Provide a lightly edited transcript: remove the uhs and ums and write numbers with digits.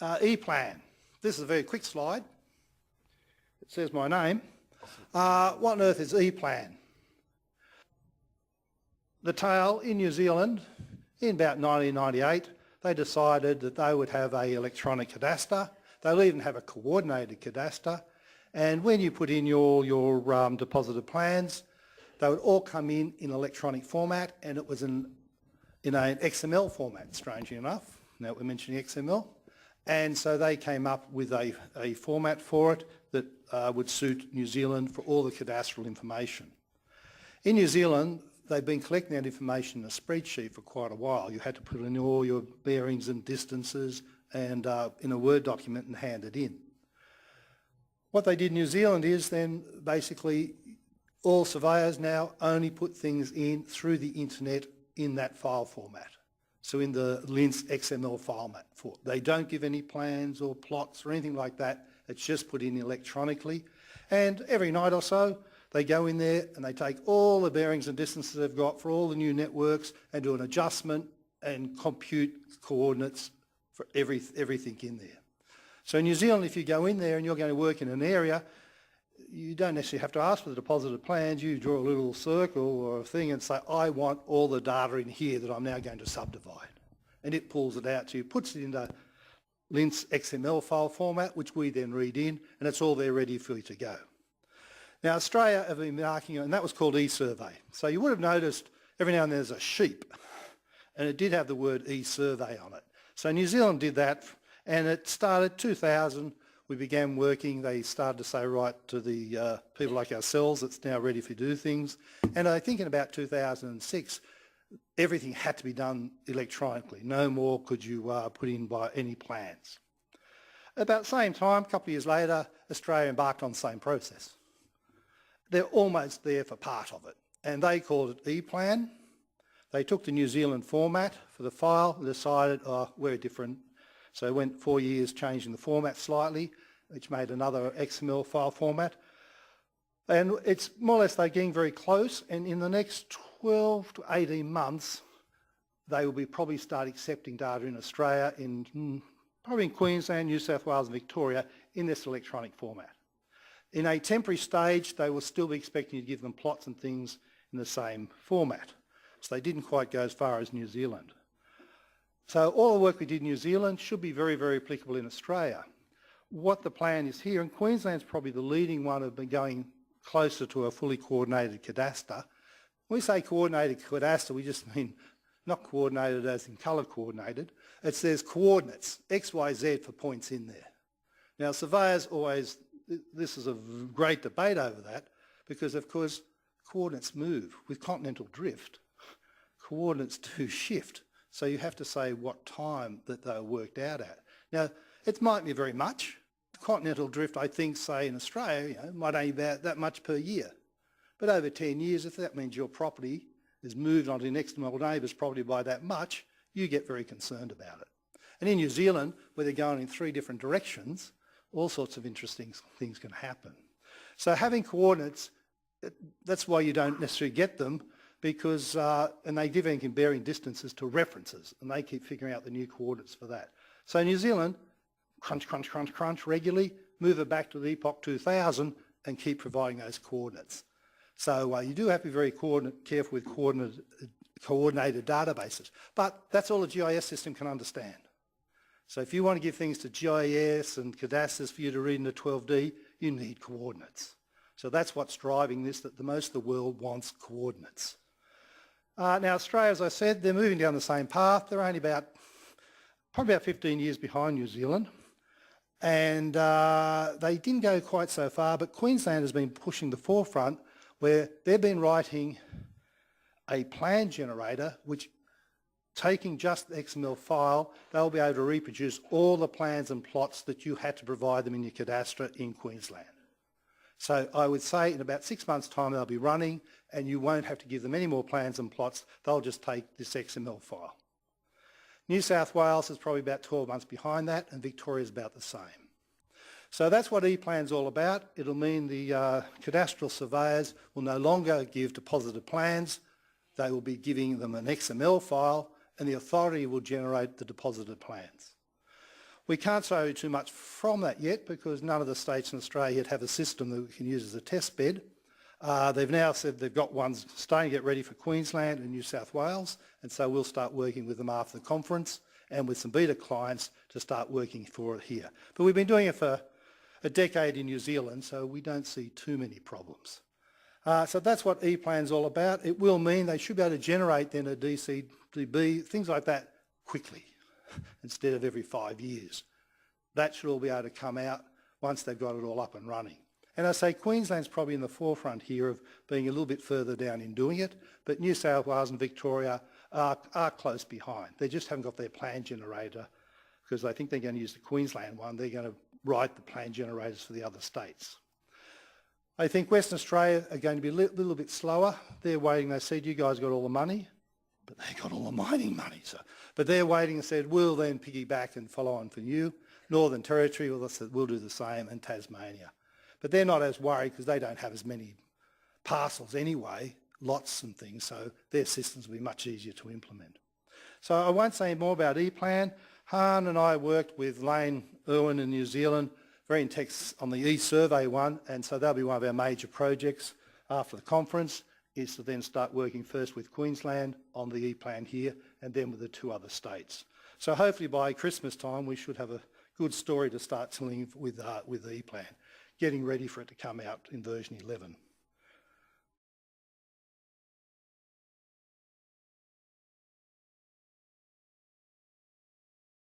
ePlan. This is a very quick slide. It says my name. What on earth is ePlan? The tale in New Zealand, in about 1998, they decided that they would have an electronic cadastre. They'll even have a coordinated cadastre. And when you put in your deposited plans, they would all come in electronic format, and it was in an XML format, strangely enough. Now we're mentioning XML. And so they came up with a format for it that would suit New Zealand for all the cadastral information. In New Zealand, they've been collecting that information in a spreadsheet for quite a while. You had to put in all your bearings and distances and in a Word document and hand it in. What they did in New Zealand is then basically all surveyors now only put things in through the internet in that file format. So in the LINS XML format. They don't give any plans or plots or anything like that. It's just put in electronically. And every night or so, they go in there and they take all the bearings and distances they've got for all the new networks and do an adjustment and compute coordinates for everything in there. So in New Zealand, if you go in there and you're going to work in an area, you don't necessarily have to ask for the deposited plans. You draw a little circle or a thing and say, I want all the data in here that I'm now going to subdivide. And it pulls it out to you, puts it into LINS XML file format, which we then read in, and it's all there ready for you to go. Now Australia have been marking, and that was called eSurvey. So you would have noticed every now and then there's a sheep, and it did have the word eSurvey on it. So New Zealand did that, and it started 2000. We began working. They started to say, right, to the people like ourselves, it's now ready for you to do things. And I think in about 2006, everything had to be done electronically. No more could you put in by any plans. About the same time, a couple of years later, Australia embarked on the same process. They're almost there for part of it. And they called it ePlan. They took the New Zealand format for the file and decided, oh, we're different. So it went 4 years changing the format slightly, which made another XML file format. And it's more or less they're getting very close, and in the next 12 to 18 months, they will be probably start accepting data in Australia, probably in Queensland, New South Wales and Victoria, in this electronic format. In a temporary stage, they will still be expecting you to give them plots and things in the same format. So they didn't quite go as far as New Zealand. So all the work we did in New Zealand should be very, very applicable in Australia. What the plan is here, and Queensland's probably the leading one of been going closer to a fully coordinated cadastre. When we say coordinated cadastre, we just mean not coordinated as in colour coordinated. It says coordinates, X, Y, Z for points in there. Now surveyors always, this is a great debate over that because of course coordinates move. With continental drift, coordinates do shift. So you have to say what time that they were worked out at. Now, it might be very much. Continental drift, I think, say in Australia, might only be about that much per year. But over 10 years, if that means your property is moved onto the next door neighbour's property by that much, you get very concerned about it. And in New Zealand, where they're going in 3 different directions, all sorts of interesting things can happen. So having coordinates, that's why you don't necessarily get them, because, and they give in bearing distances to references, and they keep figuring out the new coordinates for that. So New Zealand, crunch, crunch, crunch, crunch regularly, move it back to the epoch 2000 and keep providing those coordinates. So you do have to be very careful with coordinated databases, but that's all a GIS system can understand. So if you want to give things to GIS and cadastres for you to read in the 12D, you need coordinates. So that's what's driving this, that the most of the world wants coordinates. Now Australia, as I said, they're moving down the same path. They're only probably about 15 years behind New Zealand. And they didn't go quite so far, but Queensland has been pushing the forefront where they've been writing a plan generator which, taking just the XML file, they'll be able to reproduce all the plans and plots that you had to provide them in your cadastre in Queensland. So I would say in about 6 months' time they'll be running and you won't have to give them any more plans and plots. They'll just take this XML file. New South Wales is probably about 12 months behind that, and Victoria is about the same. So that's what ePlan's all about. It'll mean the cadastral surveyors will no longer give deposited plans. They will be giving them an XML file, and the authority will generate the deposited plans. We can't say too much from that yet because none of the states in Australia yet have a system that we can use as a test bed. They've now said they've got ones starting to get ready for Queensland and New South Wales, and so we'll start working with them after the conference and with some beta clients to start working for it here. But we've been doing it for a decade in New Zealand, so we don't see too many problems. So that's what ePlan's all about. It will mean they should be able to generate then a DCDB, things like that, quickly, instead of every 5 years. That should all be able to come out once they've got it all up and running. And I say Queensland's probably in the forefront here of being a little bit further down in doing it, but New South Wales and Victoria are close behind. They just haven't got their plan generator because I think they're going to use the Queensland one. They're going to write the plan generators for the other states. I think Western Australia are going to be a little bit slower. They're waiting. They said, you guys got all the money, but they got all the mining money. But they're waiting and said, we'll then piggyback and follow on for you. Northern Territory, well, they said, we'll do the same, and Tasmania. But they're not as worried because they don't have as many parcels anyway, lots and things, so their systems will be much easier to implement. So I won't say more about ePlan. Han and I worked with Lane Irwin in New Zealand, very intense on the eSurvey one, and so that'll be one of our major projects after the conference, is to then start working first with Queensland on the ePlan here and then with the 2 other states. So hopefully by Christmas time we should have a good story to start telling with the ePlan, getting ready for it to come out in version 11.